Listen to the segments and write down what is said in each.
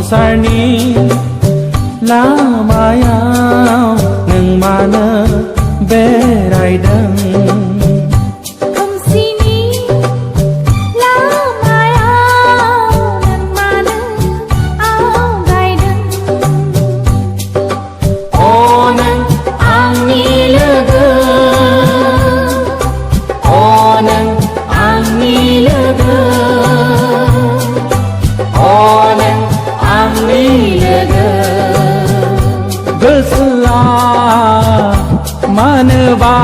Sarni la maya nang mana berai dang Come see me la maya nang mana ao gai dang O nang ang nilaga O nang ang nilaga O nang Gusla manwa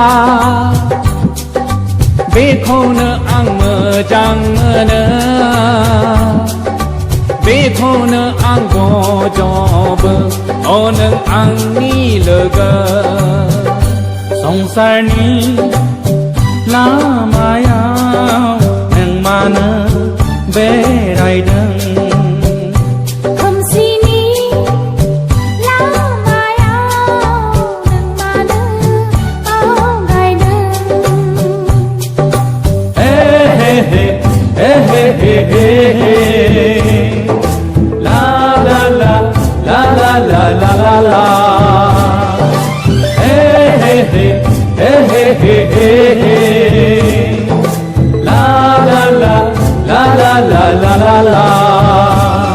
bekhona ang mejang mana bekhona ang gojob onang ang nilaga songsar ni lamaya nang mana berai dang La la la la la la la la la hey hey hey hey hey hey hey la la la la la la la la la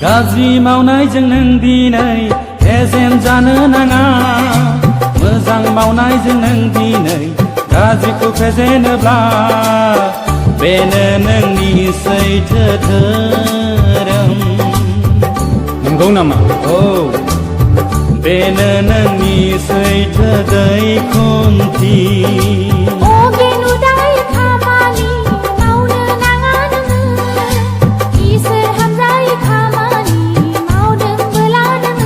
Gazi maunai jeng nang dinai ezen jana nanga Mezang maunai jeng nang dinai Gaziku fezenebla Bene nangni saitu terang Nunggu nama? Oh Bene nangni saitu dai kunti Oh genu dai khamani mauna nanga Isar hamzai khamani maudeng beladeng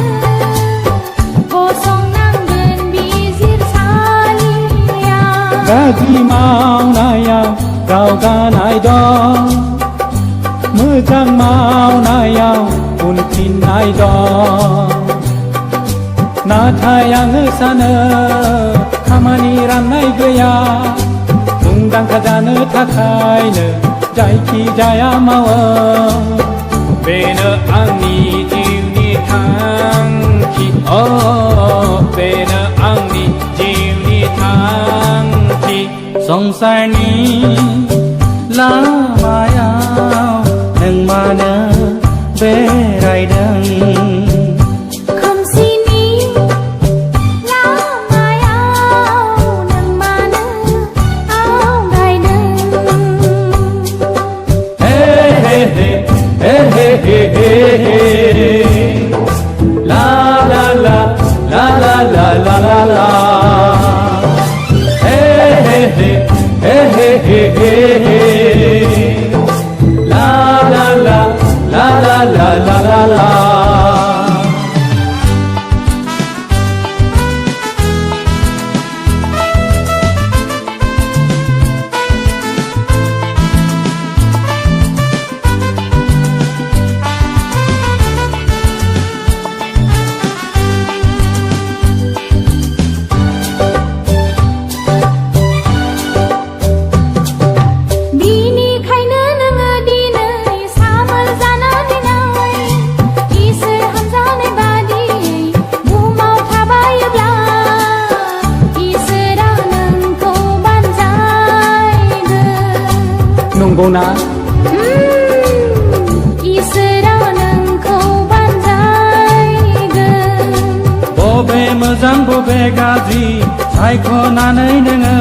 Kosong nanggen bizir salia Gazi maunaya kau ganai do Mejang maunaya untin nai do Nathai ang sana khamani ramnai gaya Tungdang khajana thakaina jaiki jaya mawa Bena angni jiwni thangki Oh bena angni jiwni thangki Songsar ni la maya nang mana berai dang Come see me la maya nang mana ao gai dang Hey hey hey hey hey hey hey hey La la la la la la la la la Hey hey hey hey hey hey hey hey La la la la la la la la la Bini khaina nanga dinai samal jana dinai Isar hamzane badi bumau thabai bla Isara nang ko banjai de Nunggu na Isara nang ko banjai de Bobe mezang bobe gazi saiko nanai nanga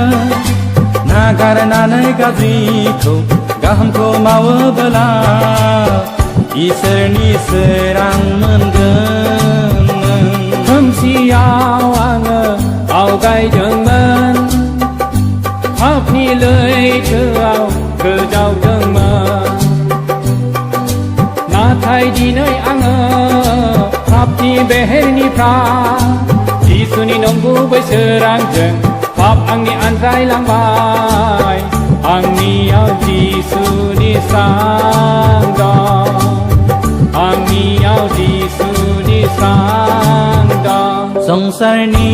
Nagar nanai gazi ko gaham ko mawabala Isarni serang mengen Khamsiyaw anga au gai jengman Hapni lei chau ke jau jengman Nathai नाथाय दिनै आङो पापनि बेहेरनिफ्राय जिसुनि नंगुबै सोरांजों पाप आंनि आनज्रायलांबाय आंनियाव जिसुनि स्रां दं आंनियाव जिसुनि स्रां दं संसारनि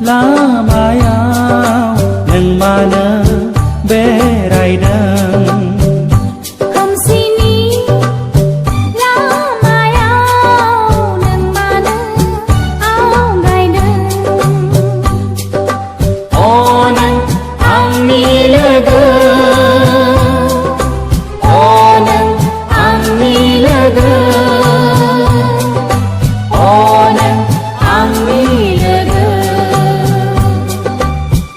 लामायाव नों मानो बेरायदों खोमसिनि लामायाव नों मानो आवगायदों अ नों आंनि लोगो अ नों आंनि लोगो अ नों आंनि लोगो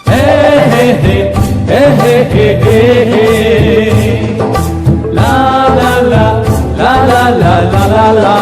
हे हे हे हे हे हे हे हे ला ला ला ला ला ला ला ला